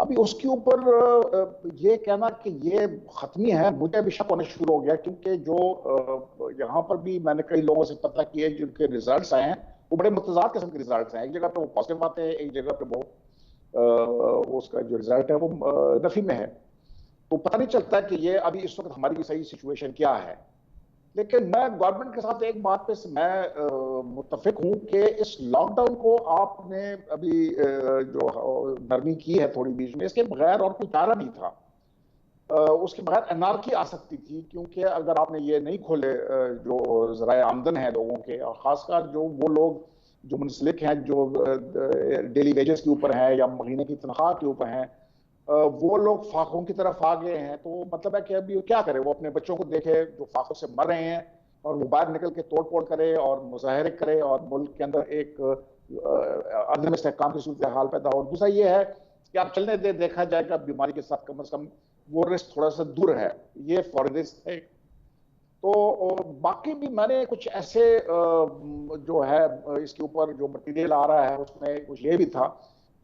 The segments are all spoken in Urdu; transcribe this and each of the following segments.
ابھی اس کے اوپر یہ کہنا کہ یہ ختمی ہے، مجھے ابھی شک ہونا شروع ہو گیا، کیونکہ جو یہاں پر بھی میں نے کئی لوگوں سے پتہ کیا ہے جن کے ریزلٹس آئے ہیں وہ بڑے متضاد قسم کے ریزلٹس ہیں. ایک جگہ پہ وہ پازیٹیو آتے ہیں، ایک جگہ پہ وہ اس کا جو ریزلٹ ہے وہ نفی میں ہے. تو پتہ نہیں چلتا کہ یہ ابھی اس وقت ہماری صحیح سچویشن کیا ہے. لیکن میں گورنمنٹ کے ساتھ ایک بات پہ میں متفق ہوں کہ اس لاک ڈاؤن کو آپ نے ابھی جو نرمی کی ہے تھوڑی بیچ میں، اس کے بغیر اور کوئی چارہ نہیں تھا. اس کے بغیر انارکی آ سکتی تھی، کیونکہ اگر آپ نے یہ نہیں کھولے جو ذرائع آمدن ہے لوگوں کے، اور خاص کر جو وہ لوگ جو منسلک ہیں، جو ڈیلی ویجز کے اوپر ہیں یا مہینے کی تنخواہ کے اوپر ہیں، وہ لوگ فاقوں کی طرف آ گئے ہیں. تو مطلب ہے کہ ابھی کیا کرے، وہ اپنے بچوں کو دیکھے جو فاقوں سے مر رہے ہیں اور وہ باہر نکل کے توڑ پھوڑ کرے اور مظاہرے کرے اور ملک کے اندر ایک عدم استحکام کی صورتحال پیدا ہو. دوسرا یہ ہے کہ آپ چلنے دے، دیکھا جائے گا بیماری کے ساتھ کم از کم وہ رسک تھوڑا سا دور ہے. یہ فار رسک ہے. تو باقی بھی میں نے کچھ ایسے جو ہے اس کے اوپر جو مٹیریل آ رہا ہے اس میں کچھ یہ بھی تھا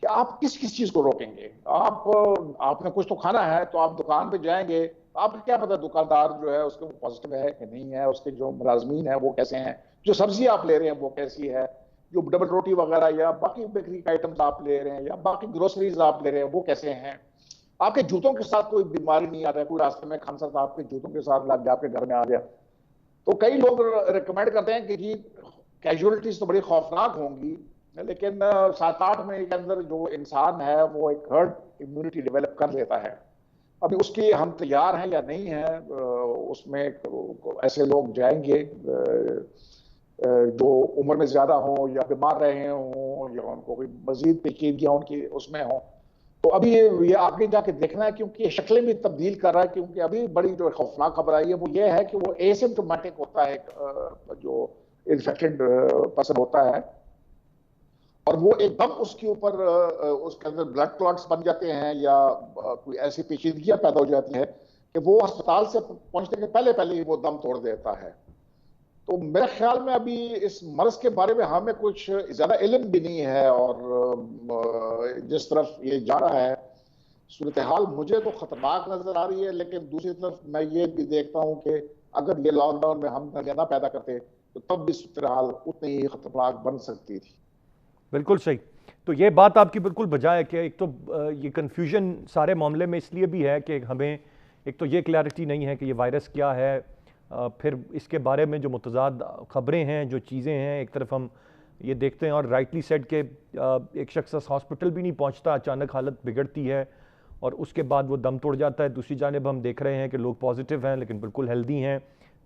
کہ آپ کس کس چیز کو روکیں گے. آپ نے کچھ تو کھانا ہے تو آپ دکان پہ جائیں گے، آپ کو کیا پتا دکاندار جو ہے اس کے پازیٹیو ہے کہ نہیں ہے، اس کے جو ملازمین ہیں وہ کیسے ہیں، جو سبزی آپ لے رہے ہیں وہ کیسی ہے، جو ڈبل روٹی وغیرہ یا باقی بیکری کے آئٹمز آپ لے رہے ہیں یا باقی گروسریز آپ لے رہے ہیں وہ کیسے ہیں. آپ کے جوتوں کے ساتھ کوئی بیماری نہیں آ رہا ہے، کوئی راستے میں کھانسا تھا آپ کے جوتوں کے ساتھ لگ گیا، آپ کے گھر میں آ گیا. تو کئی لوگ ریکمینڈ کرتے ہیں کہ جی کیجولیٹیز تو بڑی خوفناک ہوں گی، لیکن 7-8 مہینے کے اندر جو انسان ہے وہ ایک ہرڈ امیونٹی ڈیولپ کر لیتا ہے. ابھی اس کی ہم تیار ہیں یا نہیں ہیں، اس میں ایسے لوگ جائیں گے جو عمر میں زیادہ ہوں یا بیمار رہے ہوں یا ان کو کوئی مزید پیچیدگیاں ان کی اس میں ہوں. تو ابھی یہ آگے جا کے دیکھنا ہے، کیونکہ یہ شکلیں بھی تبدیل کر رہا ہے. کیونکہ ابھی بڑی جو خوفناک خبر آئی ہے وہ یہ ہے کہ وہ ایسمپٹومیٹک ہوتا ہے، جو انفیکٹڈ پرسن ہوتا ہے، اور وہ ایک دم اس کے اوپر اس کے اندر بلڈ کلاٹس بن جاتے ہیں یا کوئی ایسی پیچیدگیاں پیدا ہو جاتی ہیں کہ وہ ہسپتال سے پہنچنے کے پہلے پہلے ہی وہ دم توڑ دیتا ہے. تو میرے خیال میں ابھی اس مرض کے بارے میں ہمیں کچھ زیادہ علم بھی نہیں ہے، اور جس طرف یہ جا رہا ہے صورتحال مجھے تو خطرناک نظر آ رہی ہے. لیکن دوسری طرف میں یہ بھی دیکھتا ہوں کہ اگر یہ لاک ڈاؤن میں ہم نہ پیدا کرتے تو تب بھی صورتحال اتنی ہی خطرناک بن سکتی تھی. بالکل صحیح. تو یہ بات آپ کی بالکل بجائے کہ ایک تو یہ کنفیوژن سارے معاملے میں اس لیے بھی ہے کہ ہمیں ایک تو یہ کلیئرٹی نہیں ہے کہ یہ وائرس کیا ہے، پھر اس کے بارے میں جو متضاد خبریں ہیں، جو چیزیں ہیں، ایک طرف ہم یہ دیکھتے ہیں اور رائٹلی سیڈ کہ ایک شخص ہاسپٹل بھی نہیں پہنچتا، اچانک حالت بگڑتی ہے اور اس کے بعد وہ دم توڑ جاتا ہے. دوسری جانب ہم دیکھ رہے ہیں کہ لوگ پازیٹیو ہیں لیکن بالکل ہیلدی ہیں.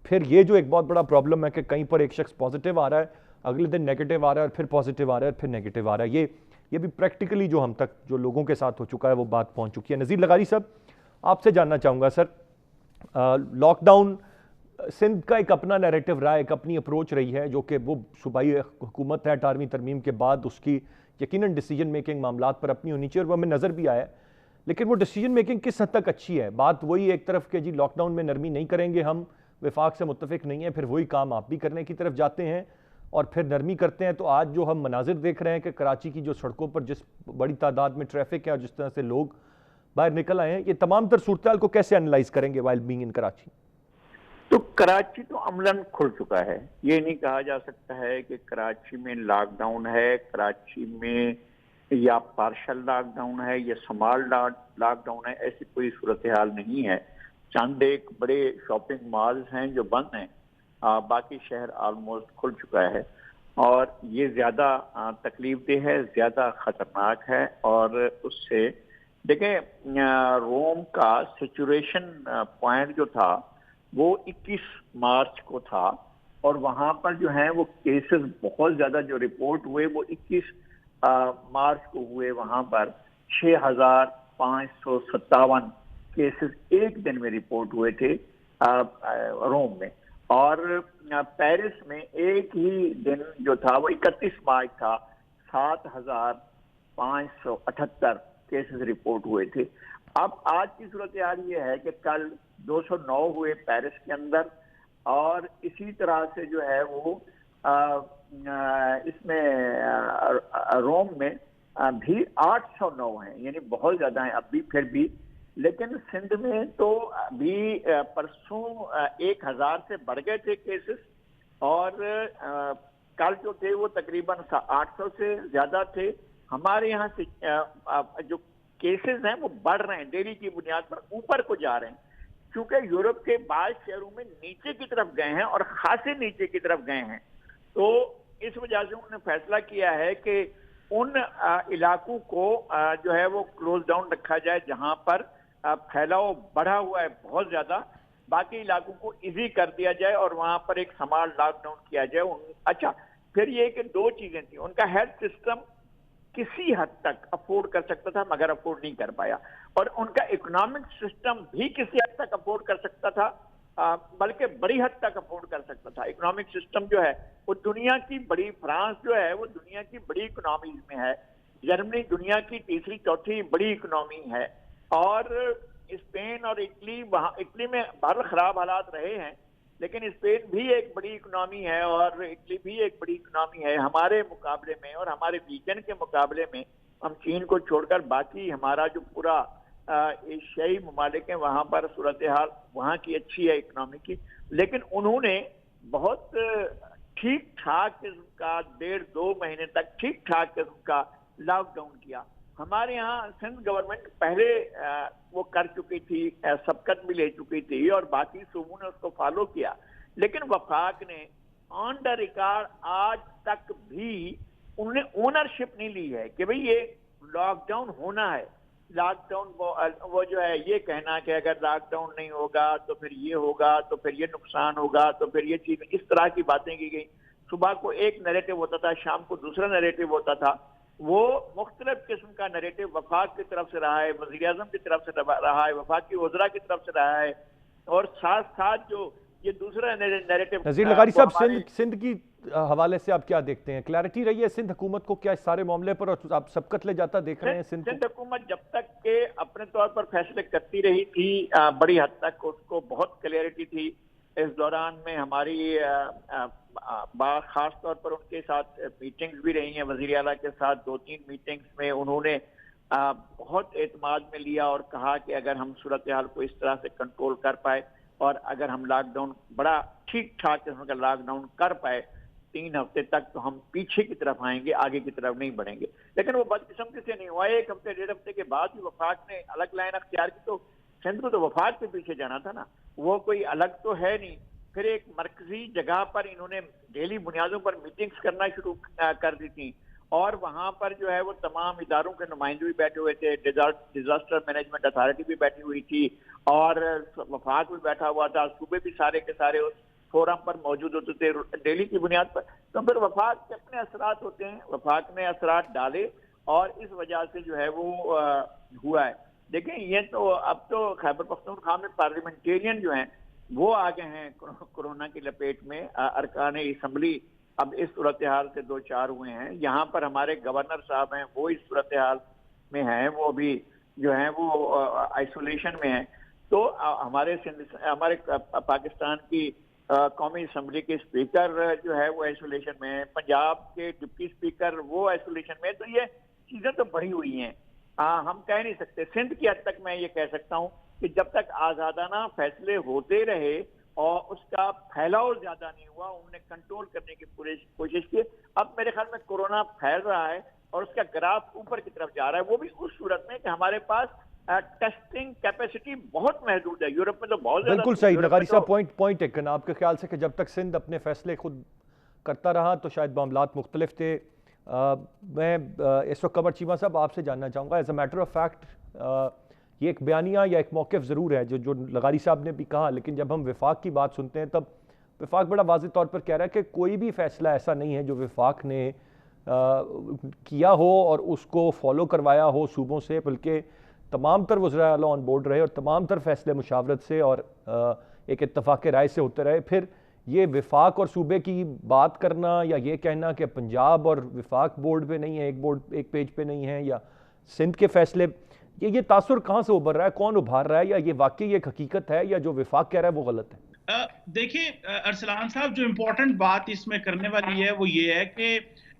پھر یہ جو ایک بہت بڑا پرابلم ہے کہ کہیں پر ایک شخص پازیٹیو آ رہا ہے، اگلے دن نیگیٹو آ رہا ہے، اور پھر پازیٹیو آ رہا ہے، پھر نیگیٹو آ رہا ہے. یہ بھی پریکٹیکلی جو ہم تک جو لوگوں کے ساتھ ہو چکا ہے وہ بات پہنچ چکی ہے. نذیر لغاری صاحب، آپ سے جاننا چاہوں گا سر، لاک ڈاؤن سندھ کا ایک اپنا نیریٹو رہا ہے، ایک اپنی اپروچ رہی ہے، جو کہ وہ صوبائی حکومت ہے 18ویں ترمیم کے بعد، اس کی یقیناً ڈیسیجن میکنگ معاملات پر اپنی ہونی چاہیے اور وہ ہمیں نظر بھی آیا ہے. لیکن وہ ڈیسیجن میکنگ کس حد تک اچھی ہے؟ بات وہی ایک طرف کہ جی لاک ڈاؤن میں نرمی نہیں کریں گے، ہم وفاق سے متفق نہیں ہیں، پھر وہی کام آپ بھی کرنے کی طرف جاتے ہیں اور پھر نرمی کرتے ہیں. تو آج جو ہم مناظر دیکھ رہے ہیں کہ کراچی کی جو سڑکوں پر جس بڑی تعداد میں ٹریفک ہے اور جس طرح سے لوگ باہر نکل آئے ہیں، یہ تمام تر صورتحال کو کیسے انالائز کریں گے وائل بینگ ان کراچی؟ تو کراچی تو عملاً کھل چکا ہے. یہ نہیں کہا جا سکتا ہے کہ کراچی میں لاک ڈاؤن ہے، کراچی میں یا پارشل لاک ڈاؤن ہے یا سمال لاک ڈاؤن ہے. ایسی کوئی صورتحال نہیں ہے. چند ایک بڑے شاپنگ مالز ہیں جو بند ہیں، باقی شہر آلموسٹ کھل چکا ہے. اور یہ زیادہ تکلیف دہ ہے، زیادہ خطرناک ہے. اور اس سے دیکھیں روم کا سیچوریشن پوائنٹ جو تھا وہ 21 مارچ کو تھا، اور وہاں پر جو ہیں وہ کیسز بہت زیادہ جو رپورٹ ہوئے وہ 21 مارچ کو ہوئے. وہاں پر 6557 کیسز ایک دن میں رپورٹ ہوئے تھے روم میں. اور پیرس میں ایک ہی دن جو تھا وہ 31 مارچ تھا، 7578 کیسز رپورٹ ہوئے تھے. اب آج کی صورتحال یہ ہے کہ کل 209 ہوئے پیرس کے اندر، اور اسی طرح سے جو ہے وہ اس میں روم میں بھی 809 ہیں, یعنی بہت زیادہ ہیں اب بھی پھر بھی. لیکن سندھ میں تو ابھی پرسوں 1000 سے بڑھ گئے تھے کیسز, اور کل جو تھے وہ تقریباً 800 سے زیادہ تھے. ہمارے یہاں سے جو کیسز ہیں وہ بڑھ رہے ہیں, ڈیلی کی بنیاد پر اوپر کو جا رہے ہیں, کیونکہ یورپ کے بعض شہروں میں نیچے کی طرف گئے ہیں اور خاصے نیچے کی طرف گئے ہیں. تو اس وجہ سے انہوں نے فیصلہ کیا ہے کہ ان علاقوں کو جو ہے وہ کلوز ڈاؤن رکھا جائے جہاں پر پھیلاؤ بڑھا ہوا ہے بہت زیادہ. باقی علاقوں کو ایزی کر دیا جائے اور وہاں پر ایک سمارٹ لاک ڈاؤن کیا جائے. اچھا, پھر یہ کہ 2 چیزیں تھیں. ان کا ہیلتھ سسٹم کسی حد تک افورڈ کر سکتا تھا مگر افورڈ نہیں کر پایا, اور ان کا اکنامک سسٹم بھی کسی حد تک افورڈ کر سکتا تھا, بلکہ بڑی حد تک افورڈ کر سکتا تھا. اکنامک سسٹم جو ہے وہ دنیا کی بڑی, فرانس جو ہے وہ دنیا کی بڑی اکنامی میں ہے, جرمنی دنیا کی تیسری چوتھی بڑی اکنامی ہے, اور اسپین اور اٹلی, وہاں اٹلی میں بہت خراب حالات رہے ہیں لیکن اسپین بھی ایک بڑی اکنامی ہے اور اٹلی بھی ایک بڑی اکنامی ہے ہمارے مقابلے میں, اور ہمارے ریجن کے مقابلے میں ہم چین کو چھوڑ کر باقی ہمارا جو پورا ایشیائی ممالک ہیں وہاں پر صورتحال وہاں کی اچھی ہے اکنامی کی. لیکن انہوں نے بہت ٹھیک ٹھاک قسم کا 1.5-2 مہینے تک ٹھیک ٹھاک قسم کا لاک ڈاؤن کیا. ہمارے یہاں سندھ گورنمنٹ پہلے وہ کر چکی تھی, سبقت بھی لے چکی تھی اور باقی صوبوں نے اس کو فالو کیا, لیکن وفاق نے آن دا ریکارڈ آج تک بھی انہوں نے اونرشپ نہیں لی ہے کہ بھئی یہ لاک ڈاؤن ہونا ہے. لاک ڈاؤن وہ جو ہے یہ کہنا کہ اگر لاک ڈاؤن نہیں ہوگا تو پھر یہ ہوگا, تو پھر یہ نقصان ہوگا, تو پھر یہ چیز, اس طرح کی باتیں کی گئی. صبح کو ایک نیریٹو ہوتا تھا, شام کو دوسرا نیریٹو ہوتا تھا. وہ مختلف قسم کا نیریٹو وفاق کی طرف سے رہا ہے, وزیر اعظم کی طرف سے رہا ہے, وفاقی وزراء کی طرف سے رہا ہے, اور ساتھ ساتھ جو یہ دوسرا نیریٹو. نذیر لغاری صاحب, سندھ کی حوالے سے آپ کیا دیکھتے ہیں؟ کلیئرٹی رہی ہے سندھ حکومت کو کیا اس سارے معاملے پر, اور آپ سبقت لے جاتا دیکھ رہے ہیں سندھ حکومت جب تک کہ اپنے طور پر فیصلے کرتی رہی تھی بڑی حد تک اس کو بہت کلیئرٹی تھی. اس دوران میں ہماری خاص طور پر ان کے ساتھ میٹنگز بھی رہی ہیں, وزیر اعلیٰ کے ساتھ 2-3 میٹنگز میں انہوں نے بہت اعتماد میں لیا اور کہا کہ اگر ہم صورتحال کو اس طرح سے کنٹرول کر پائے اور اگر ہم لاک ڈاؤن بڑا ٹھیک ٹھاک قسم کا لاک ڈاؤن کر پائے 3 ہفتے تک, تو ہم پیچھے کی طرف آئیں گے, آگے کی طرف نہیں بڑھیں گے. لیکن وہ بدقسمتی سے نہیں ہوا. 1 ہفتے 1.5 ہفتے کے بعد بھی وفاق نے الگ لائن اختیار کی, تو سندھ کو تو وفاق کے پیچھے جانا تھا نا, وہ کوئی الگ تو ہے نہیں. پھر ایک مرکزی جگہ پر انہوں نے ڈیلی بنیادوں پر میٹنگز کرنا شروع کر دی تھی, اور وہاں پر جو ہے وہ تمام اداروں کے نمائندے بھی بیٹھے ہوئے تھے, ڈیزاسٹر مینجمنٹ اتھارٹی بھی بیٹھی ہوئی تھی, اور وفاق بھی بیٹھا ہوا تھا, صوبے بھی سارے کے سارے اس فورم پر موجود ہوتے تھے ڈیلی کی بنیاد پر. تو پھر وفاق کے اپنے اثرات ہوتے ہیں, وفاق نے اثرات ڈالے اور اس وجہ سے جو ہے وہ ہوا ہے. دیکھیں یہ تو اب تو خیبر پختونخوا میں پارلیمنٹیرین جو ہیں وہ آگے ہیں کورونا کی لپیٹ میں. ارکان اسمبلی اب اس صورتحال سے 2-4 ہوئے ہیں. یہاں پر ہمارے گورنر صاحب ہیں وہ اس صورتحال میں ہیں, وہ بھی جو ہیں وہ آئسولیشن میں ہیں. تو ہمارے پاکستان کی قومی اسمبلی کے اسپیکر جو ہے وہ آئسولیشن میں ہیں, پنجاب کے ڈپٹی اسپیکر وہ آئسولیشن میں. تو یہ چیزیں تو بڑھی ہوئی ہیں, ہم کہہ نہیں سکتے. سندھ کی حد تک میں یہ کہہ سکتا ہوں کہ جب تک آزادانہ فیصلے ہوتے رہے اور اس کا پھیلاؤ زیادہ نہیں ہوا, انہوں نے کنٹرول کرنے کی پوری کوشش کی. اب میرے خیال میں کورونا پھیل رہا ہے اور اس کا گراف اوپر کی طرف جا رہا ہے, وہ بھی اس صورت میں کہ ہمارے پاس ٹیسٹنگ کیپیسٹی بہت محدود ہے. یورپ میں تو بہت زیادہ. بالکل صحیح لغاری صاحب, پوائنٹ ایک آپ کے خیال سے کہ جب تک سندھ اپنے فیصلے خود کرتا رہا تو شاید معاملات مختلف تھے. میں اس وقت قمر چیمہ صاحب آپ سے جاننا چاہوں گا, as a matter of fact یہ ایک بیانیہ یا ایک موقف ضرور ہے جو لغاری صاحب نے بھی کہا, لیکن جب ہم وفاق کی بات سنتے ہیں تب وفاق بڑا واضح طور پر کہہ رہا ہے کہ کوئی بھی فیصلہ ایسا نہیں ہے جو وفاق نے کیا ہو اور اس کو فالو کروایا ہو صوبوں سے, بلکہ تمام تر وزراء اعلیٰ آن بورڈ رہے اور تمام تر فیصلے مشاورت سے اور ایک اتفاق رائے سے ہوتے رہے. پھر یہ وفاق اور صوبے کی بات کرنا یا یہ کہنا کہ پنجاب اور وفاق بورڈ پہ نہیں ہے, ایک پیج پہ نہیں ہے, یا سندھ کے فیصلے, یہ تاثر کہاں سے ابھر رہا ہے, کون ابھار رہا ہے, یا یہ واقعی ایک حقیقت ہے یا جو وفاق کہہ رہا ہے وہ غلط ہے؟ دیکھیں ارسلان صاحب, جو امپورٹنٹ بات اس میں کرنے والی ہے وہ یہ ہے کہ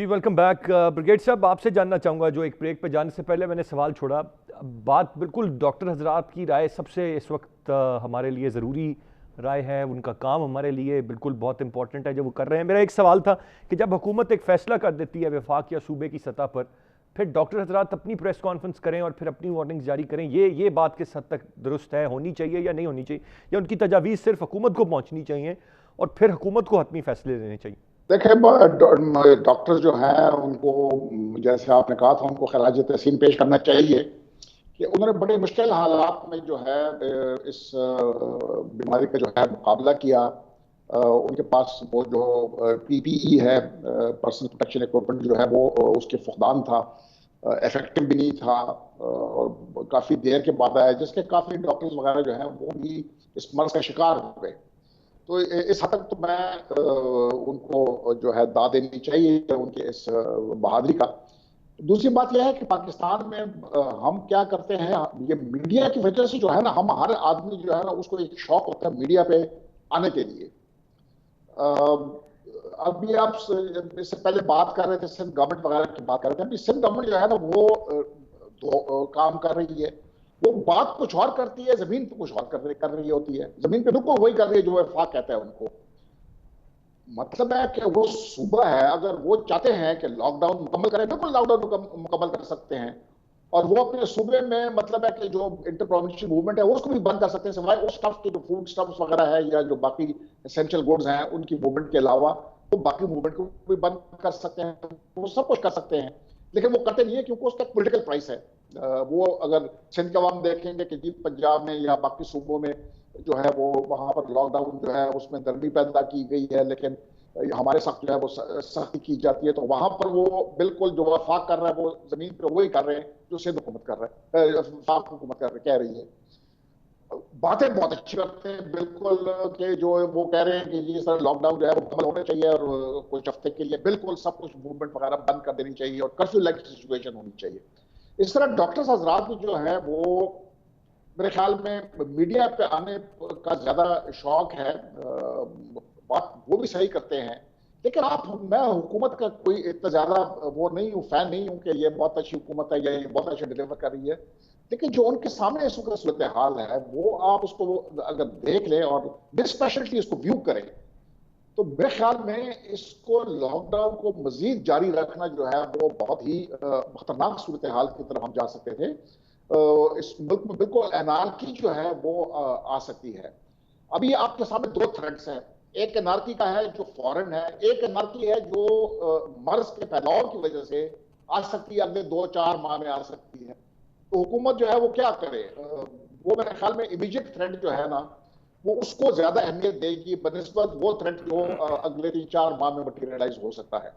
جی ویلکم بیک بریگیڈ صاحب. آپ سے جاننا چاہوں گا, جو ایک بریک پہ جانے سے پہلے میں نے سوال چھوڑا, بات بالکل ڈاکٹر حضرات کی رائے سب سے اس وقت ہمارے لیے ضروری رائے ہے, ان کا کام ہمارے لیے بالکل بہت امپورٹنٹ ہے جو وہ کر رہے ہیں. میرا ایک سوال تھا کہ جب حکومت ایک فیصلہ کر دیتی ہے وفاق یا صوبے کی سطح پر, پھر ڈاکٹر حضرات اپنی پریس کانفرنس کریں اور پھر اپنی وارننگز جاری کریں, یہ بات کس حد تک درست ہے, ہونی چاہیے یا نہیں ہونی چاہیے, یا ان کی تجاویز صرف حکومت کو پہنچنی چاہیے اور پھر حکومت کو حتمی فیصلے لینے چاہیے؟ دیکھیں ڈاکٹر جو ہیں ان کو, جیسے آپ نے کہا تھا, ان کو خراج تحسین پیش کرنا چاہیے کہ انہوں نے بڑے مشکل حالات میں جو ہے اس بیماری کا جو ہے مقابلہ کیا. ان کے پاس وہ جو پی پی ای ہے, پرسنل پروٹیکشن ایکوپمنٹ جو ہے, وہ اس کے فقدان تھا, افیکٹو بھی نہیں تھا, اور کافی دیر کے بعد آیا, جس کے کافی ڈاکٹرز وغیرہ جو ہیں وہ بھی اس مرض کا شکار ہو گئے. تو اس حد تک تو میں ان کو جو ہے داد دینی چاہیے ان کے اس بہادری کا. دوسری بات یہ ہے کہ پاکستان میں ہم کیا کرتے ہیں, یہ میڈیا کی وجہ سے جو ہے نا, ہم ہر آدمی جو ہے نا اس کو ایک شوق ہوتا ہے میڈیا پہ آنے کے لیے. ابھی آپ اس سے پہلے بات کر رہے تھے سندھ گورنمنٹ وغیرہ کی بات کر رہے تھے. ابھی سندھ گورنمنٹ جو ہے نا وہ کام کر رہی ہے, وہ بات کچھ اور کرتی ہے, زمین پہ کچھ اور کر رہی ہوتی ہے. زمین پہ بالکل وہی کر رہی ہے جو وفاق کہتا ہے ان کو. مطلب ہے کہ وہ صوبہ ہے, اگر وہ چاہتے ہیں کہ لاک ڈاؤن مکمل کریں, بالکل لاک ڈاؤن مکمل کر سکتے ہیں, اور وہ اپنے صوبے میں مطلب ہے کہ جو انٹر پروونشل موومنٹ ہے اس کو بھی بند کر سکتے ہیں, سوائے اس اسٹف کے جو فوڈ اسٹفس وغیرہ ہے یا جو باقی اسینشل گوڈز ہیں ان کی موومنٹ کے علاوہ وہ باقی موومنٹ کو بھی بند کر سکتے ہیں. وہ سب کچھ کر سکتے ہیں, لیکن وہ کرتے نہیں ہیں کیونکہ اس کا پولیٹیکل پرائس ہے. وہ اگر سندھ کے عوام دیکھیں گے کہ جی پنجاب میں یا باقی صوبوں میں جو ہے وہ وہاں پر لاک ڈاؤن جو ہے اس میں نرمی پیدا کی گئی ہے, لیکن ہمارے ساتھ جو ہے وہ سختی کی جاتی ہے, تو وہاں پر وہ بالکل جو وفاق کر رہا ہے وہ زمین پہ وہی کر رہے ہیں جو سندھ حکومت کر رہا ہے, وفاق حکومت کہہ رہی ہے. باتیں بہت اچھی کرتے ہیں بالکل, کہ جو وہ کہہ رہے ہیں کہ یہ سر لاک ڈاؤن جو ہے وہ مکمل ہونا چاہیے اور کچھ ہفتے کے لیے بالکل سب کچھ موومنٹ وغیرہ بند کر دینی چاہیے اور کرفیو لائک سچویشن ہونی چاہیے. اس طرح ڈاکٹرز حضرات بھی جو ہے وہ میرے خیال میں میڈیا پہ آنے کا زیادہ شوق ہے, بات وہ بھی صحیح کرتے ہیں, لیکن میں حکومت کا کوئی اتنا زیادہ وہ نہیں ہوں, فین نہیں ہوں کہ یہ بہت اچھی حکومت ہے یا یہ بہت اچھا ڈیلیور کر رہی ہے, لیکن جو ان کے سامنے اس وقت صورتحال ہے وہ آپ اس کو اگر دیکھ لیں اور ڈسپیشنٹلی اس کو ویو کریں, تو میرے خیال میں اس کو لاک ڈاؤن کو مزید جاری رکھنا جو ہے وہ بہت ہی خطرناک صورتحال کی طرف ہم جا سکتے تھے. اس ملک میں بالکل انارکی جو ہے وہ آ سکتی ہے. ابھی آپ کے سامنے دو تھریٹس ہیں, ایک انارکی کا ہے جو فورن ہے, ایک انارکی ہے جو مرض کے پھیلاؤ کی وجہ سے آ سکتی ہے, اگلے 2-4 ماہ میں آ سکتی ہے. تو حکومت جو ہے وہ کیا کرے, وہ میرے خیال میں امیجیٹ تھریٹ جو ہے نا وہ اس کو زیادہ اہمیت دے گی بنسبت وہ تھریٹ جو اگلے 3-4 ماہ میں مٹیریلائز ہو سکتا ہے.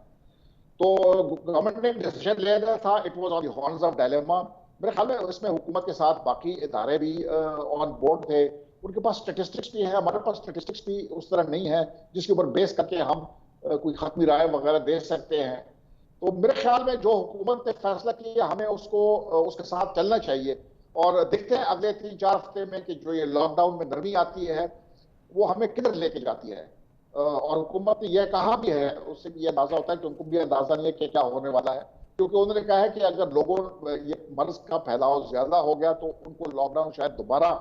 تو گورنمنٹ نے ڈیسیژن لیا تھا, it was on the horns of dilemma. میرے خیال میں اس میں حکومت کے ساتھ باقی ادارے بھی آن بورڈ تھے, ان کے پاس اسٹیٹسٹکس بھی ہیں, ہمارے پاس اسٹیٹسٹکس بھی اس طرح نہیں ہے جس کے اوپر بیس کر کے ہم کوئی حتمی رائے وغیرہ دے سکتے ہیں. تو میرے خیال میں جو حکومت نے فیصلہ کیا ہمیں اس کے ساتھ چلنا چاہیے, اور دیکھتے ہیں اگلے 3-4 ہفتے میں کہ جو یہ لاک ڈاؤن میں نرمی آتی ہے وہ ہمیں کدھر لے کے جاتی ہے. اور حکومت نے یہ کہا بھی ہے, اس سے بھی یہ اندازہ ہوتا ہے کہ ان کو بھی اندازہ نہیں ہے کہ کیا ہونے والا ہے, کیونکہ انہوں نے کہا ہے کہ اگر لوگوں یہ مرض کا پھیلاؤ زیادہ ہو گیا تو ان کو لاک ڈاؤن شاید دوبارہ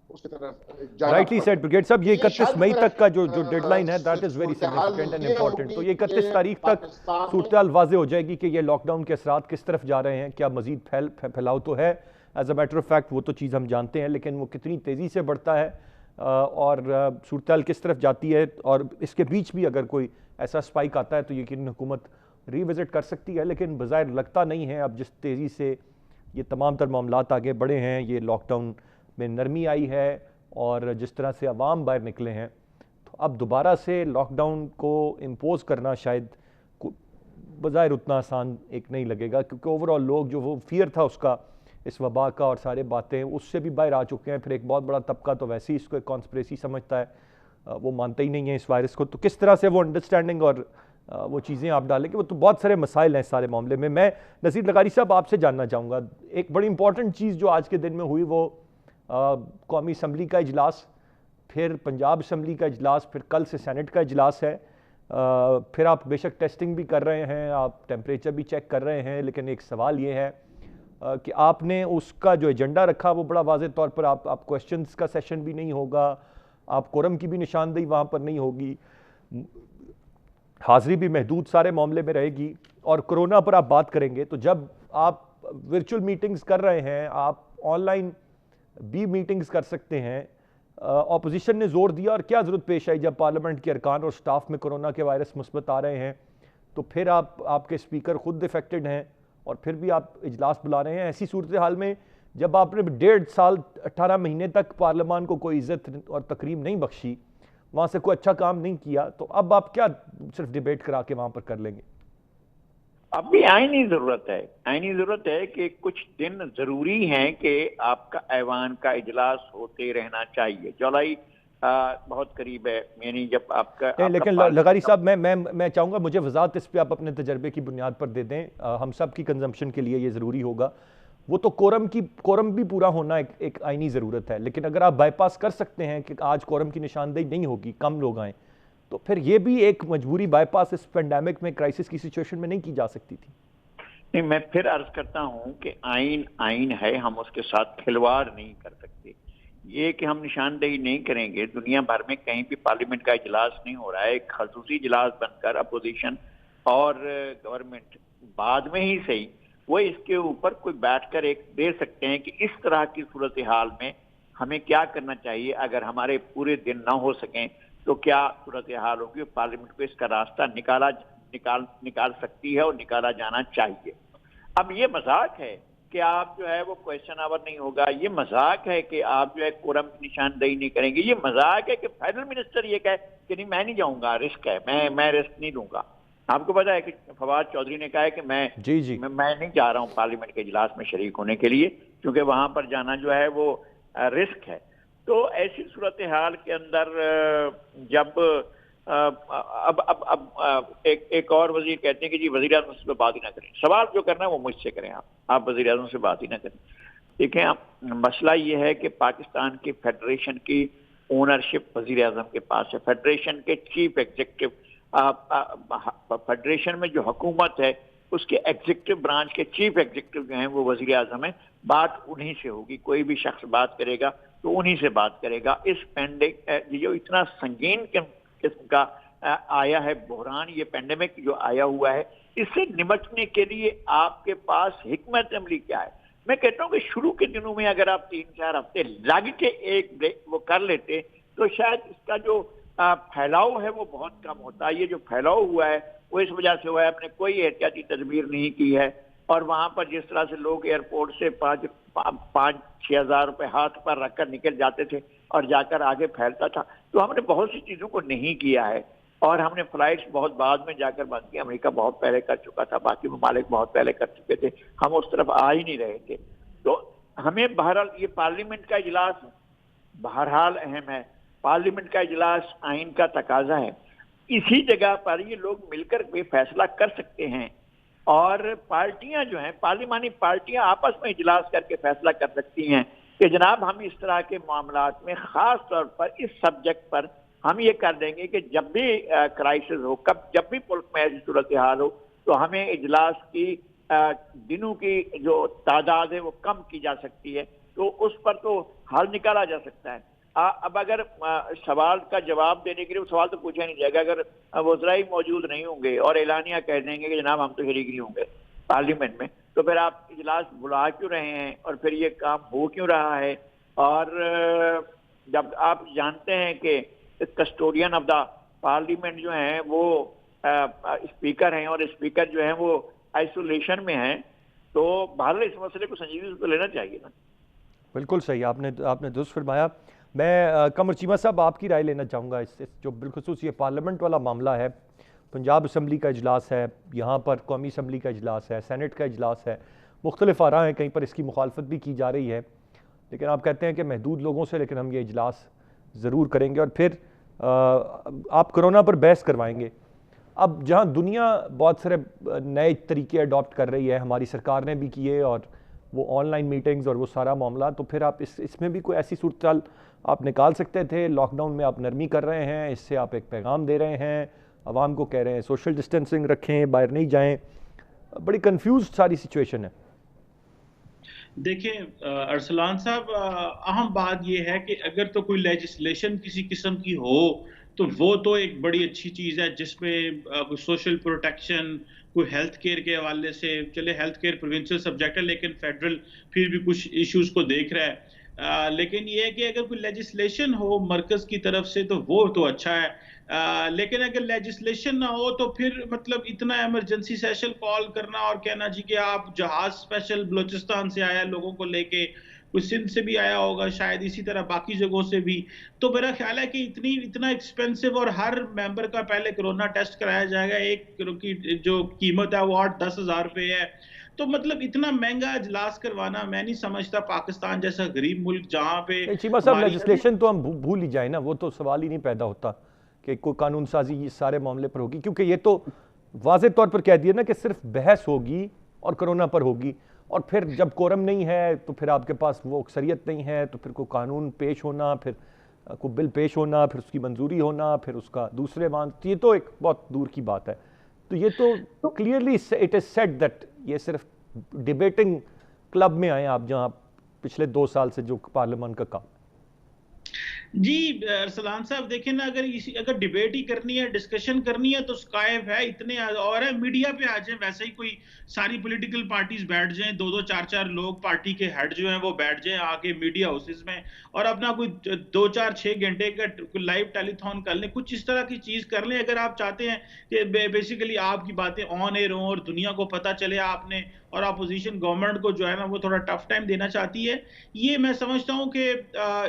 اس کی طرف جانا. رائٹلی سیڈ بریگیڈ صاحب, یہ 31 مئی تک کا جو ڈیڈ لائن ہے that is very significant and important. تو یہ 31 تاریخ تک صورتحال واضح ہو جائے گی کہ یہ لاک ڈاؤن کے اثرات کس طرف جا رہے ہیں. کیا مزید پھیلاؤ تو ہے, as a matter of fact وہ تو چیز ہم جانتے ہیں, لیکن وہ کتنی تیزی سے بڑھتا ہے اور صورتحال کس طرف جاتی ہے, اور اس کے بیچ بھی اگر کوئی ایسا سپائک آتا ہے تو یقیناً حکومت ری وزٹ کر سکتی ہے. لیکن بظاہر لگتا نہیں ہے اب جس تیزی سے یہ تمام تر معاملات آگے بڑھے ہیں, یہ لاک ڈاؤن میں نرمی آئی ہے اور جس طرح سے عوام باہر نکلے ہیں, تو اب دوبارہ سے لاک ڈاؤن کو امپوز کرنا شاید بظاہر اتنا آسان ایک نہیں لگے گا, کیونکہ اوور آل لوگ جو وہ فیئر تھا اس کا, اس وبا کا اور سارے باتیں, اس سے بھی باہر آ چکے ہیں. پھر ایک بہت بڑا طبقہ تو ویسے ہی اس کو ایک کانسپریسی سمجھتا ہے, وہ مانتا ہی نہیں ہے اس وائرس کو. تو کس طرح سے وہ انڈرسٹینڈنگ اور وہ چیزیں آپ ڈالیں گے, وہ تو بہت سارے مسائل ہیں اس سارے معاملے میں. میں نذیر لغاری صاحب آپ سے جاننا چاہوں گا, ایک بڑی امپورٹنٹ چیز جو آج کے دن میں ہوئی وہ قومی اسمبلی کا اجلاس, پھر پنجاب اسمبلی کا اجلاس, پھر کل سے سینٹ کا اجلاس ہے. پھر آپ بے شک ٹیسٹنگ بھی کر رہے ہیں, آپ ٹیمپریچر بھی چیک کر رہے ہیں, لیکن ایک سوال یہ ہے کہ آپ نے اس کا جو ایجنڈا رکھا وہ بڑا واضح طور پر آپ کویسچنز کا سیشن بھی نہیں ہوگا, آپ کورم کی بھی نشاندہی وہاں پر نہیں ہوگی, حاضری بھی محدود سارے معاملے میں رہے گی, اور کرونا پر آپ بات کریں گے. تو جب آپ ورچوئل میٹنگز کر رہے ہیں, آپ آن لائن بھی میٹنگز کر سکتے ہیں, اپوزیشن نے زور دیا اور کیا ضرورت پیش آئی جب پارلیمنٹ کے ارکان اور سٹاف میں کرونا کے وائرس مثبت آ رہے ہیں, تو پھر آپ کے اسپیکر خود افیکٹڈ ہیں اور پھر بھی آپ اجلاس بلا رہے ہیں. ایسی صورتحال میں جب آپ نے 1.5 سال 18 مہینے تک پارلیمان کو کوئی عزت اور تکریم نہیں بخشی, وہاں سے کوئی اچھا کام نہیں کیا, تو اب آپ کیا صرف ڈیبیٹ کرا کے وہاں پر کر لیں گے؟ اب بھی آئینی ضرورت ہے کہ کچھ دن ضروری ہیں کہ آپ کا ایوان کا اجلاس ہوتے رہنا چاہیے. جولائی بہت قریب ہے, یعنی جب آپ کا لیکن لغاری صاحب میں چاہوں گا مجھے وضاحت اس پہ آپ اپنے تجربے کی بنیاد پر دے دیں, ہم سب کی کنزمپشن کے لیے یہ ضروری ہوگا. وہ تو کورم بھی پورا ہونا ایک آئینی ضرورت ہے, لیکن اگر آپ بائی پاس کر سکتے ہیں کہ آج کورم کی نشاندہی نہیں ہوگی, کم لوگ آئیں, تو پھر یہ بھی ایک مجبوری بائی پاس اس پینڈیمک میں کرائسس کی سچویشن میں نہیں کی جا سکتی تھی. نہیں, میں پھر عرض کرتا ہوں کہ آئین ہے, ہم اس کے ساتھ کھلواڑ نہیں کر سکتے. یہ کہ ہم نشاندہی نہیں کریں گے, دنیا بھر میں کہیں بھی پارلیمنٹ کا اجلاس نہیں ہو رہا ہے, ایک خصوصی اجلاس بن کر اپوزیشن اور گورنمنٹ بعد میں ہی صحیح وہ اس کے اوپر کوئی بیٹھ کر ایک دے سکتے ہیں کہ اس طرح کی صورتحال میں ہمیں کیا کرنا چاہیے. اگر ہمارے پورے دن نہ ہو سکیں تو کیا صورتحال ہوگی, پارلیمنٹ کو اس کا راستہ نکال سکتی ہے اور نکالا جانا چاہیے. اب یہ مذاق ہے کہ آپ جو ہے وہ کویسچن آور نہیں ہوگا, یہ مذاق ہے کہ آپ جو ہے کورم کی نشاندہی نہیں کریں گے, یہ مذاق ہے کہ فیڈرل منسٹر یہ کہے کہ نہیں میں نہیں جاؤں گا, رسک ہے, میں رسک نہیں لوں گا. آپ کو پتا ہے کہ فواد چودھری نے کہا ہے کہ میں نہیں جا رہا ہوں پارلیمنٹ کے اجلاس میں شریک ہونے کے لیے, کیونکہ وہاں پر جانا جو ہے وہ رسک ہے. تو ایسی صورتحال کے اندر جب اب ایک اور وزیر کہتے ہیں کہ جی وزیر اعظم سے بات ہی نہ کریں, سوال جو کرنا ہے وہ مجھ سے کریں, آپ وزیر اعظم سے بات ہی نہ کریں. دیکھیں, مسئلہ یہ ہے کہ پاکستان کی فیڈریشن کی اونرشپ وزیر اعظم کے پاس ہے, فیڈریشن کے چیف ایگزیکٹو, فیڈریشن میں جو حکومت ہے اس کے ایگزیکٹو برانچ کے چیف ایگزیکٹو جو ہیں وہ وزیر اعظم ہیں, بات انہی سے ہوگی, کوئی بھی شخص بات کرے گا تو انہی سے بات کرے گا. اس پینڈیمک جو اتنا سنگین قسم کا آیا ہے بحران, یہ پینڈیمک جو آیا ہوا ہے, اس سے نمٹنے کے لیے آپ کے پاس حکمت عملی کیا ہے؟ میں کہتا ہوں کہ شروع کے دنوں میں اگر آپ 3-4 ہفتے لگ کے ایک بریک وہ کر لیتے تو شاید اس کا جو پھیلاؤ ہے وہ بہت کم ہوتا. یہ جو پھیلاؤ ہوا ہے وہ اس وجہ سے ہوا ہے آپ نے کوئی احتیاطی تدبیر نہیں کی ہے, اور وہاں پر جس طرح سے لوگ ایئرپورٹ سے 5-6 ہزار روپے ہاتھ پر رکھ کر نکل جاتے تھے اور جا کر آگے پھیلتا تھا, تو ہم نے بہت سی چیزوں کو نہیں کیا ہے, اور ہم نے فلائٹس بہت بعد میں جا کر بند کی. امریکہ بہت پہلے کر چکا تھا, باقی ممالک بہت پہلے کر چکے تھے, ہم اس طرف آ ہی نہیں رہے تھے. تو ہمیں بہرحال یہ پارلیمنٹ کا اجلاس بہرحال اہم ہے, پارلیمنٹ کا اجلاس آئین کا تقاضا ہے. اسی جگہ پر یہ لوگ مل کر کوئی فیصلہ کر سکتے ہیں, اور پارٹیاں جو ہیں پارلیمانی پارٹیاں آپس میں اجلاس کر کے فیصلہ کر سکتی ہیں کہ جناب ہم اس طرح کے معاملات میں خاص طور پر اس سبجیکٹ پر ہم یہ کر دیں گے کہ جب بھی کرائسس ہو, جب بھی ملک میں ایسی صورتحال ہو تو ہمیں اجلاس کی دنوں کی جو تعداد ہے وہ کم کی جا سکتی ہے, تو اس پر تو حل نکالا جا سکتا ہے. اب اگر سوال کا جواب دینے کے لیے سوال تو پوچھا نہیں جائے گا, اگر وزراء موجود نہیں ہوں گے اور اعلانیہ کہہ دیں گے کہ جناب ہم تو شریک نہیں ہوں گے پارلیمنٹ میں, تو پھر آپ اجلاس بلا کیوں رہے ہیں اور پھر یہ کام ہو کیوں رہا ہے؟ اور جب آپ جانتے ہیں کہ کسٹوڈین آف دا پارلیمنٹ جو ہیں وہ اسپیکر ہیں, اور اسپیکر جو ہیں وہ آئسولیشن میں ہیں, تو بہرحال اس مسئلے کو سنجیدگی سے لینا چاہیے نا. بالکل صحیح, آپ نے درست فرمایا. میں قمر چیمہ صاحب آپ کی رائے لینا چاہوں گا اس جو بالخصوص یہ پارلیمنٹ والا معاملہ ہے. پنجاب اسمبلی کا اجلاس ہے, یہاں پر قومی اسمبلی کا اجلاس ہے, سینٹ کا اجلاس ہے, مختلف آراء ہیں, کہیں پر اس کی مخالفت بھی کی جا رہی ہے, لیکن آپ کہتے ہیں کہ محدود لوگوں سے, لیکن ہم یہ اجلاس ضرور کریں گے. اور پھر آپ کرونا پر بحث کروائیں گے. اب جہاں دنیا بہت سارے نئے طریقے اڈاپٹ کر رہی ہے, ہماری سرکار نے بھی کیے, اور وہ آن لائن میٹنگز اور وہ سارا معاملہ, تو پھر آپ اس میں بھی کوئی ایسی صورتحال آپ نکال سکتے تھے. لاک ڈاؤن میں آپ نرمی کر رہے ہیں, اس سے آپ ایک پیغام دے رہے ہیں, عوام کو کہہ رہے ہیں سوشل ڈسٹینسنگ رکھیں, باہر نہیں جائیں. بڑی کنفیوز ساری سچویشن ہے. دیکھیں ارسلان صاحب, اہم بات یہ ہے کہ اگر تو کوئی لیجسلیشن کسی قسم کی ہو تو وہ تو ایک بڑی اچھی چیز ہے, جس میں کوئی سوشل پروٹیکشن, کوئی ہیلتھ کیئر کے حوالے سے, چلے ہیلتھ کیئر پروونشل سبجیکٹ ہے لیکن فیڈرل پھر بھی کچھ ایشوز کو دیکھ رہا ہے. لیکن یہ ہے کہ اگر کوئی لیجسلیشن ہو مرکز کی طرف سے تو وہ تو اچھا ہے, لیکن اگر لیجسلیشن نہ ہو تو پھر مطلب اتنا ایمرجنسی سیشن کال کرنا اور کہنا جی کہ آپ جہاز اسپیشل بلوچستان سے آیا لوگوں کو لے کے, کوئی سندھ سے بھی آیا ہوگا شاید, اسی طرح باقی جگہوں سے بھی, تو میرا خیال ہے کہ اتنا ایکسپینسو, اور ہر ممبر کا پہلے کرونا ٹیسٹ کرایا جائے گا, ایک کی جو قیمت ہے وہ 8-10 ہزار روپے ہے, تو مطلب اتنا مہنگا اجلاس کروانا میں نہیں سمجھتا پاکستان جیسا غریب ملک جہاں پہ چیمہ صاحب لیجسلیشن تو ہم بھول ہی جائیں نا, وہ تو سوال ہی نہیں پیدا ہوتا کہ کوئی قانون سازی اس سارے معاملے پر ہوگی, کیونکہ یہ تو واضح طور پر کہہ دیا نا کہ صرف بحث ہوگی اور کرونا پر ہوگی, اور پھر جب کورم نہیں ہے تو پھر آپ کے پاس وہ اکثریت نہیں ہے, تو پھر کوئی قانون پیش ہونا, پھر کوئی بل پیش ہونا, پھر اس کی منظوری ہونا, پھر اس کا دوسرے یہ تو ایک بہت دور کی بات ہے. تو یہ تو clearly it is said that یہ صرف ڈیبیٹنگ کلب میں آئے آپ, جہاں پچھلے 2 سال سے جو پارلیمان کا کام. جی ارسلان صاحب دیکھیں نا, اگر ڈیبیٹ ہی کرنی ہے, ڈسکشن کرنی ہے تو اسکائپ ہے, اتنے اور ہے, میڈیا پہ آ جائیں, ویسے ہی کوئی ساری پولیٹیکل پارٹیز بیٹھ جائیں, 2-2 4-4 لوگ پارٹی کے ہیڈ جو ہیں وہ بیٹھ جائیں آ کے میڈیا ہاؤسز میں, اور اپنا کوئی 2-4-6 گھنٹے کا لائیو ٹیلی تھون کر لیں, کچھ اس طرح کی چیز کر لیں اگر آپ چاہتے ہیں کہ بیسیکلی آپ کی باتیں آن ایئر ہوں اور دنیا کو پتہ چلے آپ نے, اور اپوزیشن گورنمنٹ کو جو ہے نا وہ تھوڑا ٹف ٹائم دینا چاہتی ہے. یہ میں سمجھتا ہوں کہ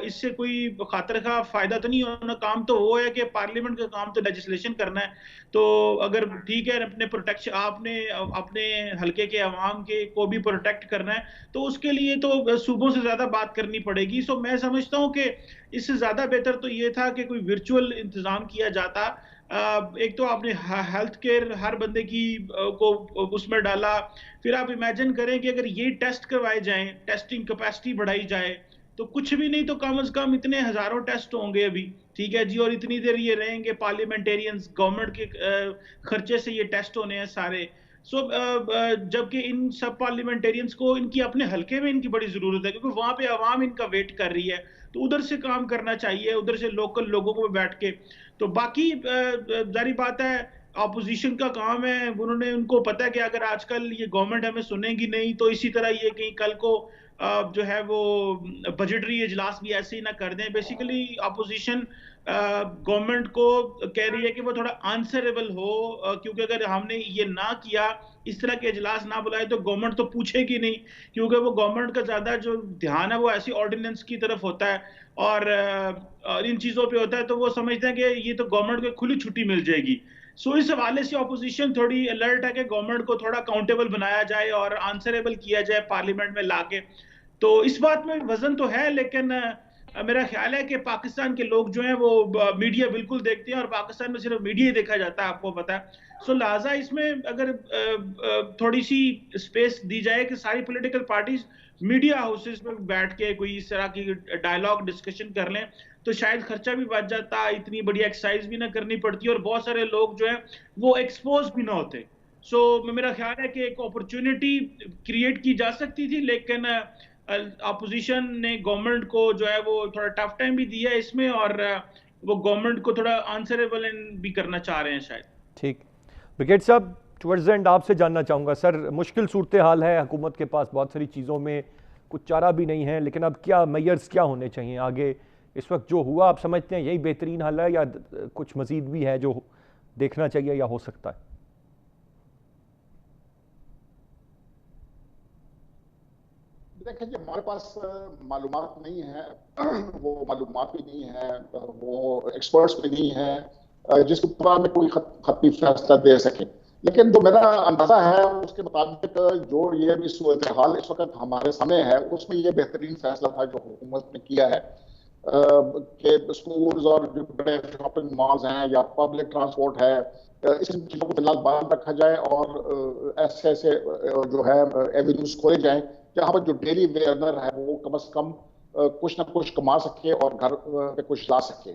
اس سے کوئی خاطر کا فائدہ تو نہیں ہونا. کام تو وہ ہے کہ پارلیمنٹ کا کام تو لیجسلیشن کرنا ہے, تو اگر ٹھیک ہے اپنے پروٹیکشن, آپ نے اپنے حلقے کے عوام کے کو بھی پروٹیکٹ کرنا ہے, تو اس کے لیے تو صوبوں سے زیادہ بات کرنی پڑے گی. سو میں سمجھتا ہوں کہ اس سے زیادہ بہتر تو یہ تھا کہ کوئی ورچوئل انتظام کیا جاتا. ایک تو آپ نے ہیلتھ کیئر ہر بندے کی کو اس میں ڈالا, پھر آپ امیجن کریں کہ اگر یہ ٹیسٹ کروائے جائیں, ٹیسٹنگ کیپیسٹی بڑھائی جائے, تو کچھ بھی نہیں تو کم از کم اتنے ہزاروں ٹیسٹ ہوں گے ابھی, ٹھیک ہے جی, اور اتنی دیر یہ رہیں گے پارلیمنٹیرینز, گورنمنٹ کے خرچے سے یہ ٹیسٹ ہونے ہیں سارے. جبکہ ان سب پارلیمنٹیرینز کو ان کی اپنے حلقے میں ان کی بڑی ضرورت ہے, کیونکہ وہاں پہ عوام ان کا ویٹ کر رہی ہے, تو ادھر سے کام کرنا چاہیے, ادھر سے لوکل لوگوں کو بیٹھ کے. تو باقی ظاہری بات ہے اپوزیشن کا کام ہے, ان کو پتہ ہے کہ اگر آج کل یہ گورنمنٹ ہمیں سنیں گی نہیں, تو اسی طرح یہ کہیں کل کو جو ہے وہ بجٹری اجلاس بھی ایسے ہی نہ کر دیں. بیسیکلی اپوزیشن گورنمنٹ کو کہہ رہی ہے کہ وہ تھوڑا آنسریبل ہو, کیونکہ اگر ہم نے یہ نہ کیا, اس طرح کے اجلاس نہ بلائے, تو گورنمنٹ تو پوچھے گی نہیں, کیونکہ وہ گورنمنٹ کا زیادہ جو دھیان ہے وہ ایسی آرڈیننس کی طرف ہوتا ہے اور ان چیزوں پہ ہوتا ہے, تو وہ سمجھتے ہیں کہ یہ تو گورنمنٹ کو کھلی چھٹی مل جائے گی. سو اس حوالے سے اپوزیشن تھوڑی الرٹ ہے کہ گورنمنٹ کو تھوڑا اکاؤنٹیبل بنایا جائے اور آنسریبل کیا جائے پارلیمنٹ میں لا کے. تو اس بات میں وزن تو ہے, لیکن میرا خیال ہے کہ پاکستان کے لوگ جو ہیں وہ میڈیا بالکل دیکھتے ہیں, اور پاکستان میں صرف میڈیا ہی دیکھا جاتا ہے, آپ کو پتا ہے. سو لہٰذا اس میں اگر تھوڑی سی اسپیس دی جائے کہ ساری پولیٹیکل پارٹیز میڈیا ہاؤسز میں بیٹھ کے کوئی اس طرح کی ڈائیلاگ ڈسکشن کر لیں, تو شاید خرچہ بھی بچ جاتا, اتنی بڑی ایکسرسائز بھی نہ کرنی پڑتی, اور بہت سارے لوگ جو ہیں وہ ایکسپوز بھی نہ ہوتے. سو میرا خیال ہے کہ ایک اپرچونٹی کریٹ کی جا سکتی تھی, لیکن اپوزیشن نے گورنمنٹ کو جو ہے وہ تھوڑا ٹف ٹائم بھی دیا اس میں, اور وہ گورنمنٹ کو تھوڑا آنسریبل بھی کرنا چاہ رہے ہیں شاید. ٹھیک, برگیڈ صاحب ٹورڈز اینڈ آپ سے جاننا چاہوں گا. سر مشکل صورتحال ہے, حکومت کے پاس بہت ساری چیزوں میں کچھ چارہ بھی نہیں ہے, لیکن اب کیا میئرز کیا ہونے چاہیے آگے؟ اس وقت جو ہوا آپ سمجھتے ہیں یہی بہترین حل ہے, یا کچھ مزید بھی ہے جو دیکھنا چاہیے یا ہو سکتا ہے؟ دیکھیں جی, ہمارے پاس معلومات نہیں ہے, وہ معلومات بھی نہیں ہے, وہ ایکسپرٹس بھی نہیں ہے جس کے اوپر میں کوئی خطی فیصلہ دے سکے. لیکن جو میرا اندازہ ہے اس کے مطابق جو یہ بھی صورتحال اس وقت ہمارے سامنے ہے, اس میں یہ بہترین فیصلہ تھا جو حکومت نے کیا ہے کہ اسکولز اور جو بڑے شاپنگ مالز ہیں یا پبلک ٹرانسپورٹ ہے, اس چیزوں کو فی الحال بند رکھا جائے, اور ایسے جو ہے ایونیوز کھولے جائیں جہاں پر جو ڈیلی ویئرنر ہے وہ کم از کم کچھ نہ کچھ کما سکے اور گھر پہ کچھ لا سکے.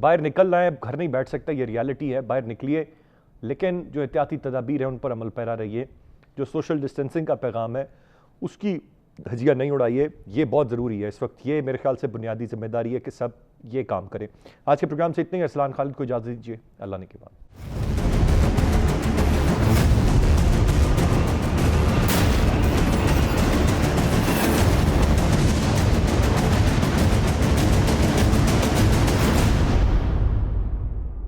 باہر نکلنا ہے، گھر نہیں بیٹھ سکتا، یہ ریالٹی ہے، باہر نکلیے، لیکن جو احتیاطی تدابیر ہیں ان پر عمل پیرا رہیے، جو سوشل ڈسٹینسنگ کا پیغام ہے اس کی دھجیاں نہیں اڑائیے، یہ بہت ضروری ہے اس وقت، یہ میرے خیال سے بنیادی ذمہ داری ہے کہ سب یہ کام کریں۔ آج کے پروگرام سے اتنے ہی، ارسلان خالد کو اجازت دیجیے، اللہ نے کے بعد۔